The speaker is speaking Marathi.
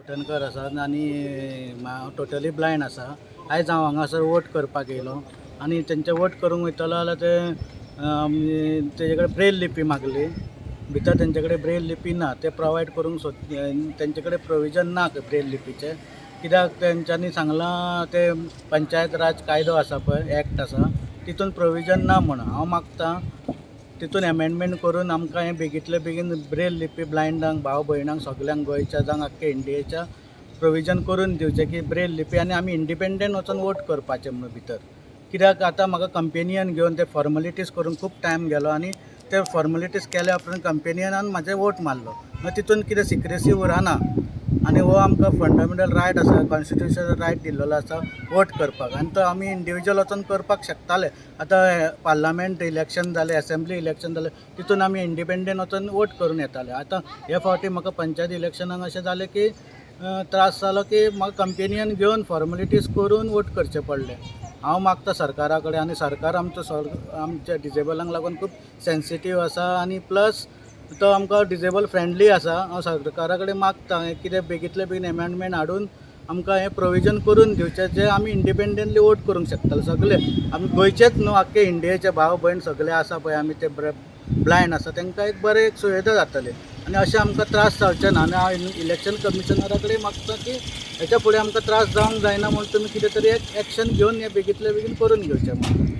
टनकर आसा आनी हांव टोटली ब्लायंड आसा. आयज हांव हांगासर वोट करपाक येयलो आनी तेंचे वोट करूंक वयतलो जाल्यार तेजे कडेन ब्रेल लिपी मागली. भितर तेंचे कडेन ब्रेल लिपी ना, ते प्रोवायड करूंक तेंचे कडेन प्रोविजन ना ब्रेल लिपीचे. कित्याक तेंच्यांनी सांगलां ते पंचायत राज कायदो आसा पळय, एक्ट आसा, तितून प्रोविजन ना म्हणून. हांव मागतां तितून एमेंडमेंट करून आमकां हें बेगींतले बेगीन ब्रेल लिपी ब्लायंडांक, भाव भयणांक, सगल्यांक गोंयच्या जावं आख्ख्या इंडियेच्या प्रोविजन करून दिवचें की ब्रेल लिपी आनी आमी इंडिपेंडंट वचून वोट करपाचें म्हणून भितर. कित्याक आतां म्हाका कंपेनियन घेवन ते फॉर्मेलिटीज करून खूब टायम गेलो आनी ते फॉर्मेलिटीज केल्या उपरांत कंपेनियनान म्हाजें वोट मारलो. मागीर तितून कितें सिक्रेसी उरना आनी हो आमकां फंडामेंटल रायट आसा, कॉन्स्टिट्युशनल रायट दिल्लो आसा वोट करपाक, आनी तो आमी इंडिविज्युअल वचून करपाक शकताले. आतां पार्लमेंट इलेक्शन जालें, असेंब्ली इलेक्शन जालें, तितून आमी इंडिपेंडंट वचून वोट करून येताले. आतां हे फावटी म्हाका पंचायत इलेक्शनाक अशें जालें की त्रास जालो की म्हाका कंपेनियन घेवन फॉर्मेलिटीज करून वोट करचें पडलें. हांव मागता सरकारा कडेन, आनी सरकार आमच्या डिजेबलांक लागून खूब सेन्सिटीव आसा आनी प्लस तो आमकां डिजेबल फ्रेंडली आसा. हांव सरकारा कडेन मागता कितें बेगींतले बेगीन एमेंडमेंट हाडून आमकां हें प्रोविजन करून दिवचें जे आमी इंडिपेंडंटली वोट करूंक शकताले. सगळे आमी गोंयचेच न्हू, आख्खे इंडियेचे भाव भयण सगळे आसा पळय, आमी ते ब्लायंड आसा, तांकां एक बरें एक सुविधा जातली आनी अशें आमकां त्रास जावचे ना. आनी हांव इलेक्शन कमिशनरा कडेन मागता की हेच्या फुडें आमकां त्रास जावंक जायना म्हणून तुमी कितें तरी एक एक्शन घेवन हें बेगींतले बेगीन करून घेवचें म्हणून.